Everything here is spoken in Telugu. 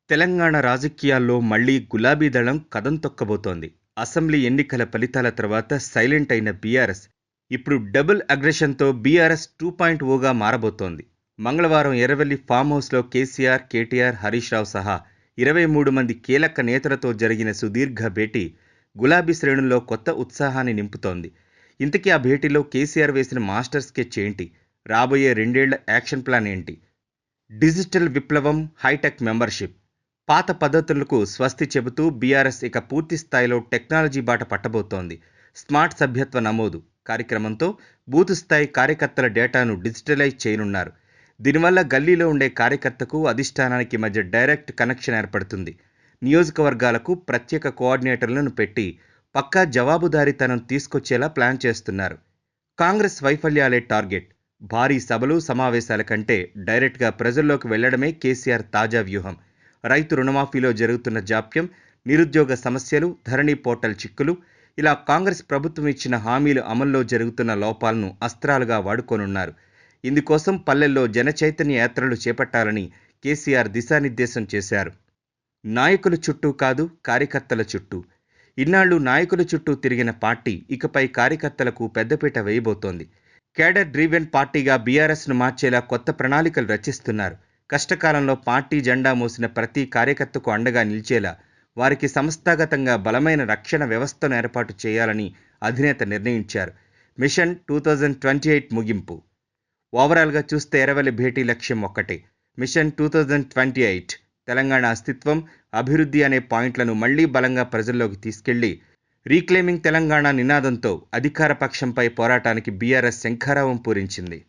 తెలంగాణ రాజకీయాల్లో మళ్లీ గులాబీ దళం కదం తొక్కబోతోంది. అసెంబ్లీ ఎన్నికల ఫలితాల తర్వాత సైలెంట్ అయిన బీఆర్ఎస్ ఇప్పుడు డబుల్ అగ్రెషన్తో బీఆర్ఎస్ 2.0గా మారబోతోంది. మంగళవారం ఎర్రవెల్లి ఫామ్ హౌస్లో కేసీఆర్, కేటీఆర్, హరీష్ రావు సహా 23 మంది కీలక నేతలతో జరిగిన సుదీర్ఘ భేటీ గులాబీ శ్రేణుల్లో కొత్త ఉత్సాహాన్ని నింపుతోంది. ఇంతకీ ఆ భేటీలో కేసీఆర్ వేసిన మాస్టర్ స్కెచ్ ఏంటి? రాబోయే 2 ఏళ్ల యాక్షన్ ప్లాన్ ఏంటి? డిజిటల్ విప్లవం, హైటెక్ మెంబర్షిప్, పాత పద్ధతులకు స్వస్తి చెబుతూ బీఆర్ఎస్ ఇక పూర్తి స్థాయిలో టెక్నాలజీ బాట పట్టబోతోంది. స్మార్ట్ సభ్యత్వ నమోదు కార్యక్రమంతో బూత్ స్థాయి కార్యకర్తల డేటాను డిజిటలైజ్ చేయనున్నారు. దీనివల్ల గల్లీలో ఉండే కార్యకర్తకు అధిష్టానానికి మధ్య డైరెక్ట్ కనెక్షన్ ఏర్పడుతుంది. నియోజకవర్గాలకు ప్రత్యేక కోఆర్డినేటర్లను పెట్టి పక్కా జవాబుదారీతనం తీసుకొచ్చేలా ప్లాన్ చేస్తున్నారు. కాంగ్రెస్ వైఫల్యాలే టార్గెట్. భారీ సభలు, సమావేశాల కంటే డైరెక్ట్గా ప్రజల్లోకి వెళ్లడమే కేసీఆర్ తాజా వ్యూహం. రైతు రుణమాఫీలో జరుగుతున్న జాప్యం, నిరుద్యోగ సమస్యలు, ధరణి పోర్టల్ చిక్కులు, ఇలా కాంగ్రెస్ ప్రభుత్వం ఇచ్చిన హామీలు అమల్లో జరుగుతున్న లోపాలను అస్త్రాలుగా వాడుకోనున్నారు. ఇందుకోసం పల్లెల్లో జనచైతన్య యాత్రలు చేపట్టాలని కేసీఆర్ దిశానిర్దేశం చేశారు. నాయకుల చుట్టూ కాదు, కార్యకర్తల చుట్టూ. ఇన్నాళ్లు నాయకుల చుట్టూ తిరిగిన పార్టీ ఇకపై కార్యకర్తలకు పెద్దపీట వేయబోతోంది. కేడర్ డ్రీవెన్ పార్టీగా బీఆర్ఎస్ను మార్చేలా కొత్త ప్రణాళికలు రచిస్తున్నారు. కష్టకాలంలో పార్టీ జెండా మోసిన ప్రతి కార్యకర్తకు అండగా నిలిచేలా వారికి సంస్థాగతంగా బలమైన రక్షణ వ్యవస్థను ఏర్పాటు చేయాలని అధినేత నిర్ణయించారు. మిషన్ 2028 ముగింపు. ఓవరాల్గా చూస్తే ఎర్రవెల్లి భేటీ లక్ష్యం ఒక్కటే, మిషన్ 2028. తెలంగాణ అస్తిత్వం, అభివృద్ధి అనే పాయింట్లను మళ్లీ బలంగా ప్రజల్లోకి తీసుకెళ్లి రీక్లెయిమింగ్ తెలంగాణ నినాదంతో అధికార పక్షంపై పోరాటానికి బీఆర్ఎస్ శంఖారావం పూరించింది.